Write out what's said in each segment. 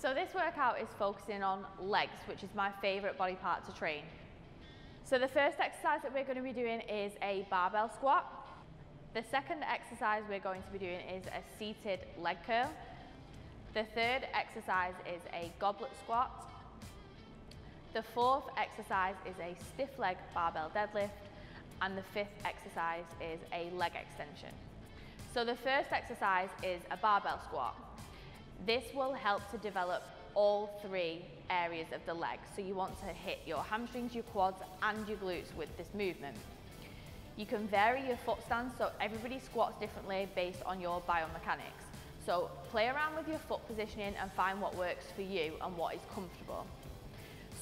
So this workout is focusing on legs, which is my favorite body part to train. So the first exercise that we're going to be doing is a barbell squat. The second exercise we're going to be doing is a seated leg curl. The third exercise is a goblet squat. The fourth exercise is a stiff leg barbell deadlift. And the fifth exercise is a leg extension. So the first exercise is a barbell squat. This will help to develop all three areas of the leg. So you want to hit your hamstrings, your quads, and your glutes with this movement. You can vary your foot stance, so everybody squats differently based on your biomechanics. So play around with your foot positioning and find what works for you and what is comfortable.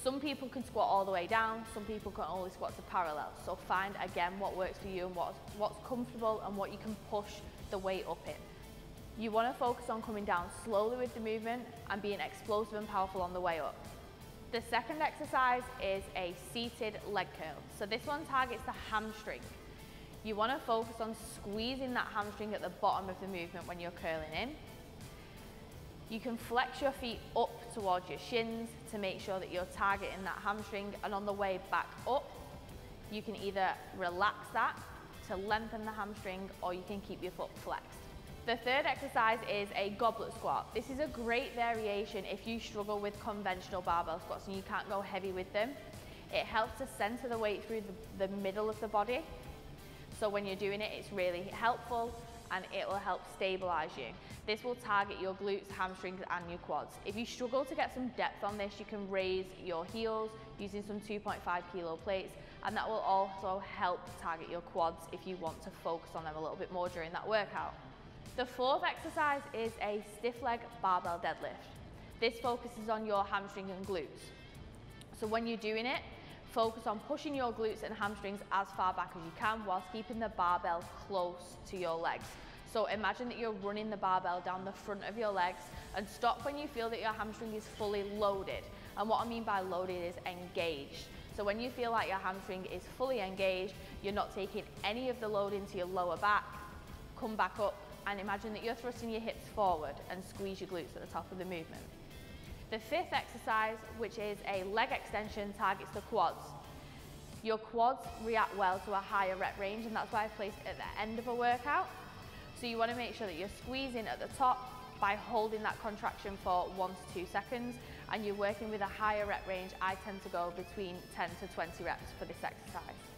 Some people can squat all the way down, some people can only squat to parallel. So find again what works for you and what's comfortable and what you can push the weight up in. You want to focus on coming down slowly with the movement and being explosive and powerful on the way up. The second exercise is a seated leg curl. So this one targets the hamstring. You want to focus on squeezing that hamstring at the bottom of the movement when you're curling in. You can flex your feet up towards your shins to make sure that you're targeting that hamstring, and on the way back up, you can either relax that to lengthen the hamstring or you can keep your foot flexed. The third exercise is a goblet squat. This is a great variation if you struggle with conventional barbell squats and you can't go heavy with them. It helps to center the weight through the middle of the body. So when you're doing it, it's really helpful and it will help stabilize you. This will target your glutes, hamstrings, and your quads. If you struggle to get some depth on this, you can raise your heels using some 2.5 kilo plates, and that will also help target your quads if you want to focus on them a little bit more during that workout. The fourth exercise is a stiff leg barbell deadlift. This focuses on your hamstring and glutes. So when you're doing it, focus on pushing your glutes and hamstrings as far back as you can whilst keeping the barbell close to your legs. So imagine that you're running the barbell down the front of your legs, and stop when you feel that your hamstring is fully loaded. And what I mean by loaded is engaged. So when you feel like your hamstring is fully engaged, you're not taking any of the load into your lower back, come back up and imagine that you're thrusting your hips forward and squeeze your glutes at the top of the movement. The fifth exercise, which is a leg extension, targets the quads. Your quads react well to a higher rep range, and that's why I've placed it at the end of a workout. So you want to make sure that you're squeezing at the top by holding that contraction for 1 to 2 seconds, and you're working with a higher rep range. I tend to go between 10 to 20 reps for this exercise.